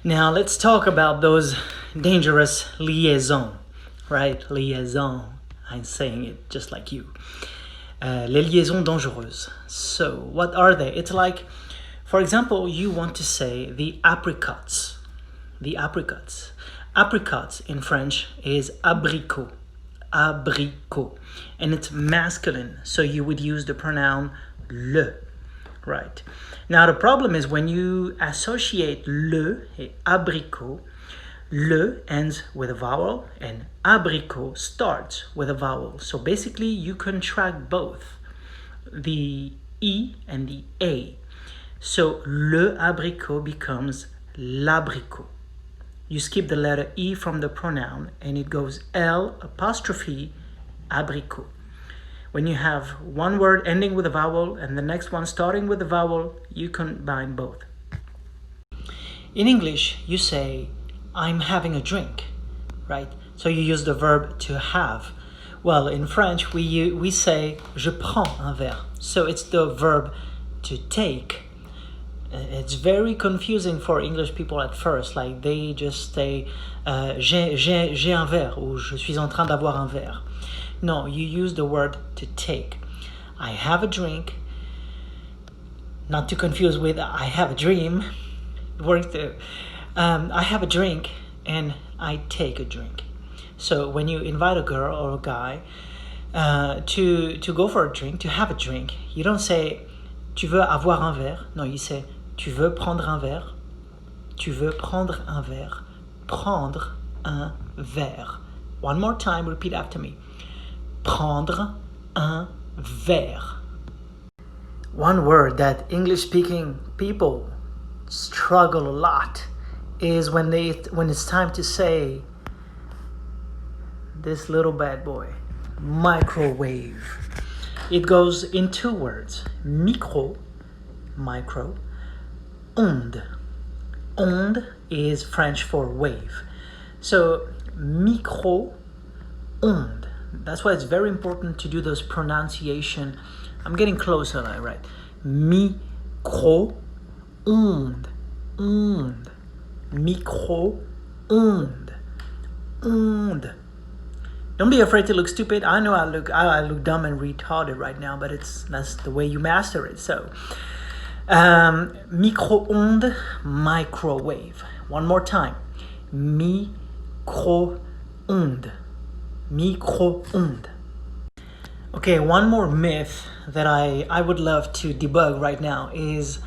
Now let's talk about those dangerous liaisons, right? Liaison. I'm saying it just like you. Les liaisons dangereuses. So what are they? It's like, for example, you want to say the apricots. The apricots. Apricots in French is abricot. Abricot. And it's masculine, so you would use the pronoun le. Right. Now the problem is when you associate le et abricot, le ends with a vowel and abricot starts with a vowel. So basically you contract both the I and the A. So le abricot becomes l'abricot. You skip the letter E from the pronoun and it goes L apostrophe abricot. When you have one word ending with a vowel and the next one starting with a vowel, you combine both. In English, you say, I'm having a drink, right? So you use the verb to have. Well, in French, we say, je prends un verre. So it's the verb to take. It's very confusing for English people at first. Like they just say, j'ai un verre, ou je suis en train d'avoir un verre. No, you use the word to take. I have a drink, not to confuse with I have a dream. It works too. I have a drink and I take a drink. So when you invite a girl or a guy to go for a drink, to have a drink, you don't say tu veux avoir un verre. No, you say tu veux prendre un verre. Tu veux prendre un verre. Prendre un verre. One more time, repeat after me. Prendre un verre. One word that English-speaking people struggle a lot is when it's time to say this little bad boy, microwave. It goes in two words, micro, onde. Onde is French for wave. So micro, onde. That's why it's very important to do those pronunciation. I'm getting closer, right? Micro, onde, onde, micro, onde, onde. Don't be afraid to look stupid. I know I look dumb and retarded right now, but that's the way you master it. So, micro-onde, microwave. One more time. Micro-onde. Micro-onde. Okay, one more myth that I would love to debug right now is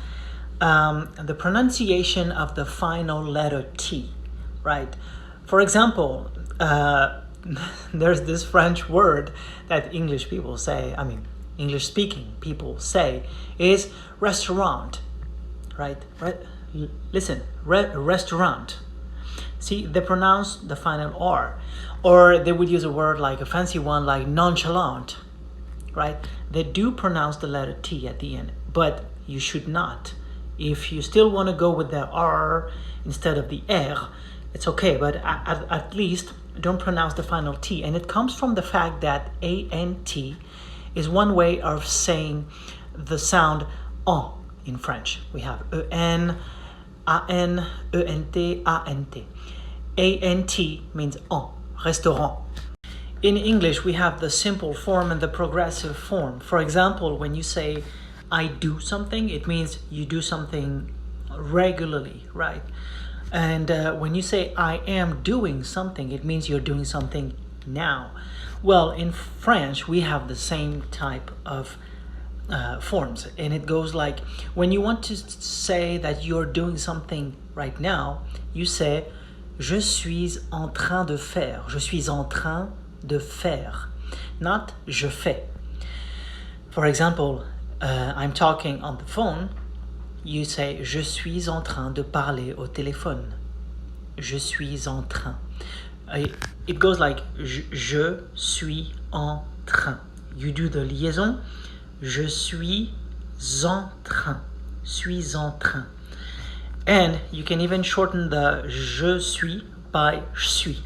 the pronunciation of the final letter T, right? For example, there's this French word that English speaking people say is restaurant, right? Listen, restaurant. See, they pronounce the final R. Or they would use a word like a fancy one like nonchalant, right? They do pronounce the letter T at the end, but you should not. If you still want to go with the R instead of the R, it's okay, but at least don't pronounce the final T. And it comes from the fact that A-N-T is one way of saying the sound en in French. We have E-N, A-N, E-N-T, A-N-T. A-N-T means en, restaurant. In English, we have the simple form and the progressive form. For example, when you say, I do something, it means you do something regularly, right? And when you say, I am doing something, it means you're doing something now. Well, in French, we have the same type of forms. And it goes like, when you want to say that you're doing something right now, you say, je suis en train de faire. Je suis en train de faire, not je fais. For example, I'm talking on the phone. You say, je suis en train de parler au téléphone. Je suis en train. It goes like, je suis en train. You do the liaison. Je suis en train. Suis en train. And you can even shorten the je suis by suis.